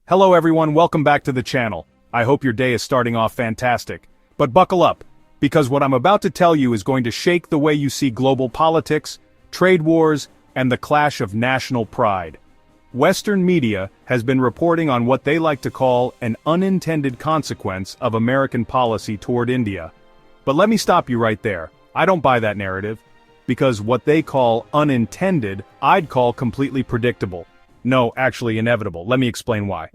Hello everyone, welcome back to the channel. I hope your day is starting off fantastic. But buckle up, because what I'm about to tell you is going to shake the way you see global politics, trade wars, and the clash of national pride. Western media has been reporting on what they like to call an unintended consequence of American policy toward India. But let me stop you right there. I don't buy that narrative, because what they call unintended, I'd call completely predictable. No, actually inevitable. Let me explain why.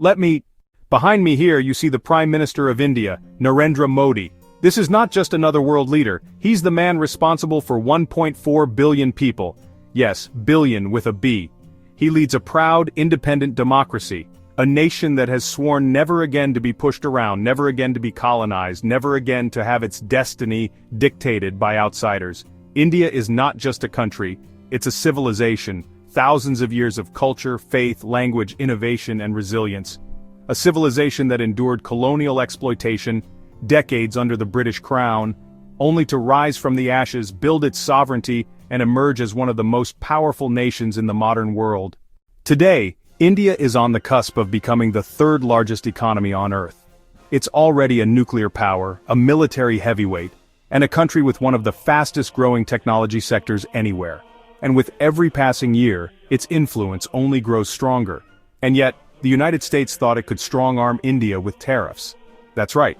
Behind me here you see the Prime Minister of India, Narendra Modi. This is not just another world leader, he's the man responsible for 1.4 billion people. Yes, billion with a B. He leads a proud, independent democracy, a nation that has sworn never again to be pushed around, never again to be colonized, never again to have its destiny dictated by outsiders. India is not just a country, it's a civilization. Thousands of years of culture, faith, language, innovation, and resilience. A civilization that endured colonial exploitation, decades under the British Crown, only to rise from the ashes, build its sovereignty, and emerge as one of the most powerful nations in the modern world. Today, India is on the cusp of becoming the third largest economy on Earth. It's already a nuclear power, a military heavyweight, and a country with one of the fastest growing technology sectors anywhere. And with every passing year, its influence only grows stronger. And yet, the United States thought it could strong-arm India with tariffs. That's right.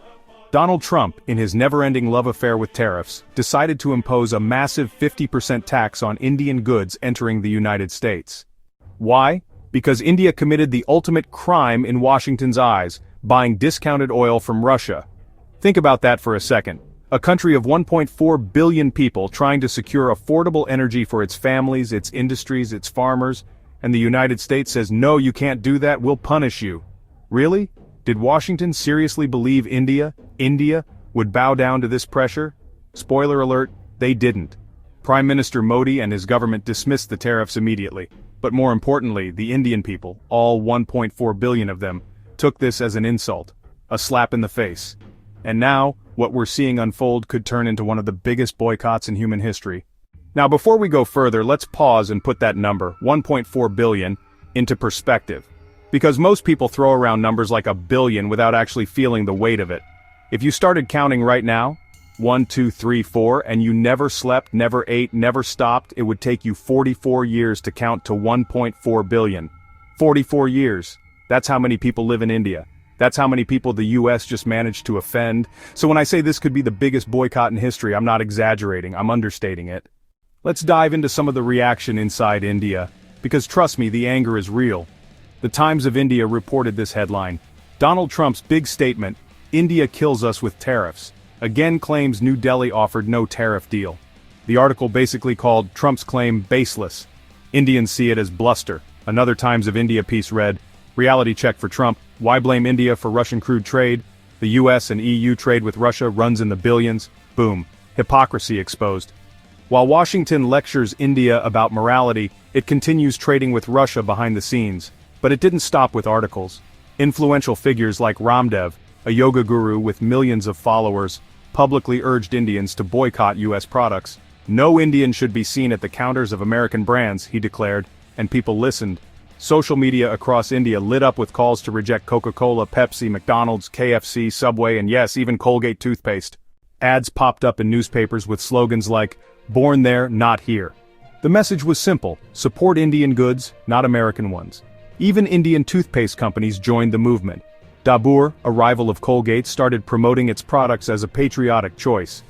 Donald Trump, in his never-ending love affair with tariffs, decided to impose a massive 50% tax on Indian goods entering the United States. Why? Because India committed the ultimate crime in Washington's eyes, buying discounted oil from Russia. Think about that for a second. A country of 1.4 billion people trying to secure affordable energy for its families, its industries, its farmers, and the United States says, no, you can't do that, we'll punish you. Really? Did Washington seriously believe India would bow down to this pressure? Spoiler alert, they didn't. Prime Minister Modi and his government dismissed the tariffs immediately. But more importantly, the Indian people, all 1.4 billion of them, took this as an insult, a slap in the face. And now, what we're seeing unfold could turn into one of the biggest boycotts in human history. Now before we go further, let's pause and put that number, 1.4 billion, into perspective. Because most people throw around numbers like a billion without actually feeling the weight of it. If you started counting right now, 1, 2, 3, 4, and you never slept, never ate, never stopped, it would take you 44 years to count to 1.4 billion. 44 years. That's how many people live in India. That's how many people the US just managed to offend. So when I say this could be the biggest boycott in history, I'm not exaggerating, I'm understating it. Let's dive into some of the reaction inside India, because trust me, the anger is real. The Times of India reported this headline. Donald Trump's big statement, India kills us with tariffs, again claims New Delhi offered no tariff deal. The article basically called Trump's claim baseless. Indians see it as bluster. Another Times of India piece read, reality check for Trump. Why blame India for Russian crude trade? The US and EU trade with Russia runs in the billions. Boom. Hypocrisy exposed. While Washington lectures India about morality, it continues trading with Russia behind the scenes. But it didn't stop with articles. Influential figures like Ramdev, a yoga guru with millions of followers, publicly urged Indians to boycott US products. No Indian should be seen at the counters of American brands, he declared, and people listened. Social media across India lit up with calls to reject Coca-Cola, Pepsi, McDonald's, KFC, Subway, and yes, even Colgate toothpaste. Ads popped up in newspapers with slogans like, "Born there, not here." The message was simple, support Indian goods, not American ones. Even Indian toothpaste companies joined the movement. Dabur, a rival of Colgate, started promoting its products as a patriotic choice.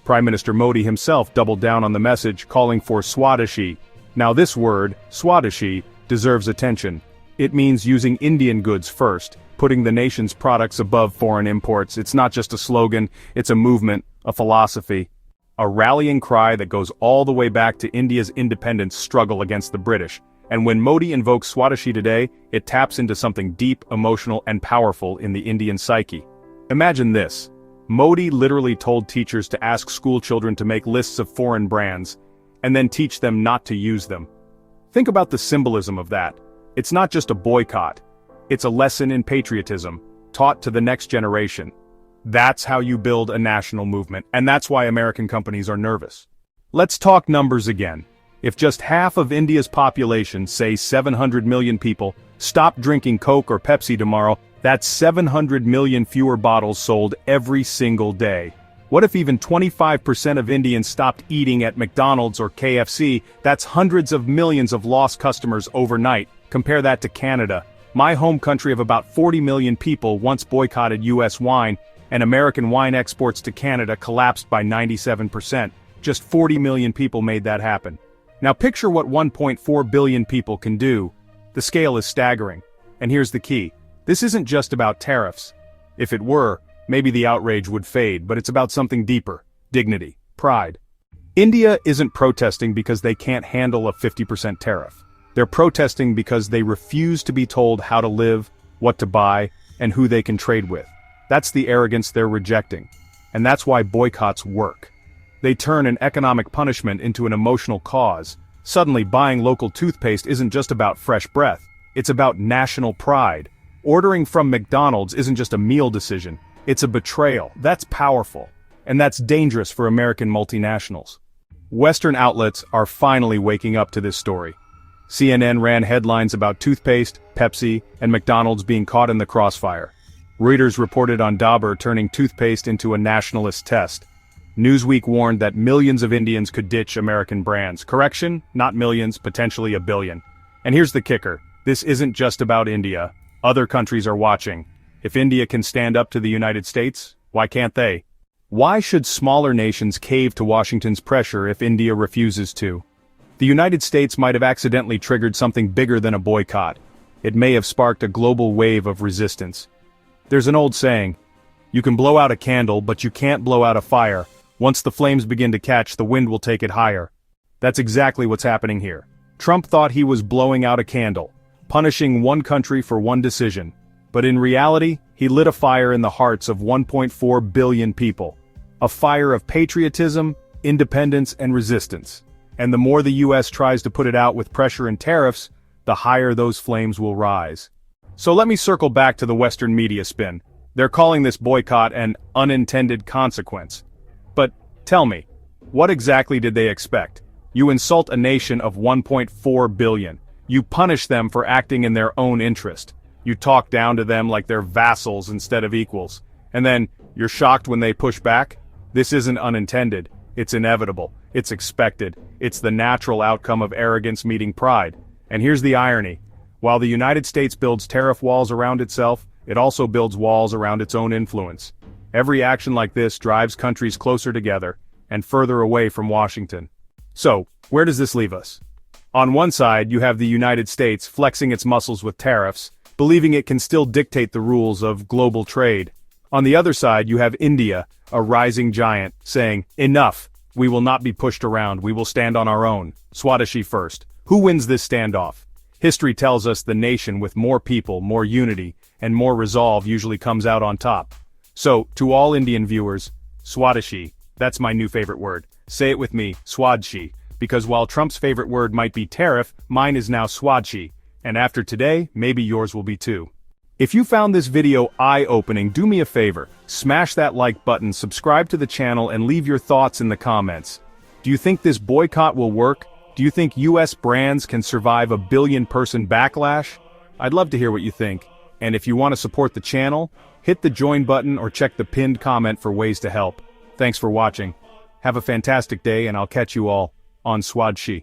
Prime Minister Modi himself doubled down on the message, calling for Swadeshi. Now this word, Swadeshi, deserves attention. It means using Indian goods first, putting the nation's products above foreign imports. It's not just a slogan, it's a movement, a philosophy. A rallying cry that goes all the way back to India's independence struggle against the British. And when Modi invokes Swadeshi today, it taps into something deep, emotional, and powerful in the Indian psyche. Imagine this. Modi literally told teachers to ask school children to make lists of foreign brands, and then teach them not to use them. Think about the symbolism of that. It's not just a boycott. It's a lesson in patriotism, taught to the next generation. That's how you build a national movement, and that's why American companies are nervous. Let's talk numbers again. If just half of India's population, say 700 million people, stopped drinking Coke or Pepsi tomorrow, that's 700 million fewer bottles sold every single day. What if even 25% of Indians stopped eating at McDonald's or KFC? That's hundreds of millions of lost customers overnight. Compare that to Canada. My home country of about 40 million people once boycotted US wine, and American wine exports to Canada collapsed by 97%. Just 40 million people made that happen. Now picture what 1.4 billion people can do. The scale is staggering. And here's the key. This isn't just about tariffs. If it were, maybe the outrage would fade, but it's about something deeper. Dignity. Pride. India isn't protesting because they can't handle a 50% tariff. They're protesting because they refuse to be told how to live, what to buy, and who they can trade with. That's the arrogance they're rejecting. And that's why boycotts work. They turn an economic punishment into an emotional cause. Suddenly, buying local toothpaste isn't just about fresh breath. It's about national pride. Ordering from McDonald's isn't just a meal decision. It's a betrayal. That's powerful. And that's dangerous for American multinationals. Western outlets are finally waking up to this story. CNN ran headlines about toothpaste, Pepsi, and McDonald's being caught in the crossfire. Reuters reported on Dabur turning toothpaste into a nationalist test. Newsweek warned that millions of Indians could ditch American brands. Correction, not millions, potentially a billion. And here's the kicker. This isn't just about India. Other countries are watching. If India can stand up to the United States, why can't they? Why should smaller nations cave to Washington's pressure if India refuses to? The United States might have accidentally triggered something bigger than a boycott. It may have sparked a global wave of resistance. There's an old saying, you can blow out a candle, but you can't blow out a fire. Once the flames begin to catch, the wind will take it higher. That's exactly what's happening here. Trump thought he was blowing out a candle, punishing one country for one decision. But in reality, he lit a fire in the hearts of 1.4 billion people. A fire of patriotism, independence, and resistance. And the more the US tries to put it out with pressure and tariffs, the higher those flames will rise. So let me circle back to the Western media spin. They're calling this boycott an unintended consequence. But tell me, what exactly did they expect? You insult a nation of 1.4 billion. You punish them for acting in their own interest. You talk down to them like they're vassals instead of equals. And then, you're shocked when they push back? This isn't unintended. It's inevitable. It's expected. It's the natural outcome of arrogance meeting pride. And here's the irony. While the United States builds tariff walls around itself, it also builds walls around its own influence. Every action like this drives countries closer together and further away from Washington. So, where does this leave us? On one side, you have the United States flexing its muscles with tariffs, believing it can still dictate the rules of global trade. On the other side, you have India, a rising giant, saying, enough, we will not be pushed around, we will stand on our own. Swadeshi first. Who wins this standoff? History tells us the nation with more people, more unity, and more resolve usually comes out on top. So, to all Indian viewers, Swadeshi, that's my new favorite word. Say it with me, Swadeshi, because while Trump's favorite word might be tariff, mine is now Swadeshi, and after today, maybe yours will be too. If you found this video eye-opening, do me a favor, smash that like button, subscribe to the channel, and leave your thoughts in the comments. Do you think this boycott will work? Do you think US brands can survive a billion-person backlash? I'd love to hear what you think. And if you want to support the channel, hit the join button or check the pinned comment for ways to help. Thanks for watching. Have a fantastic day and I'll catch you all on Swadeshi.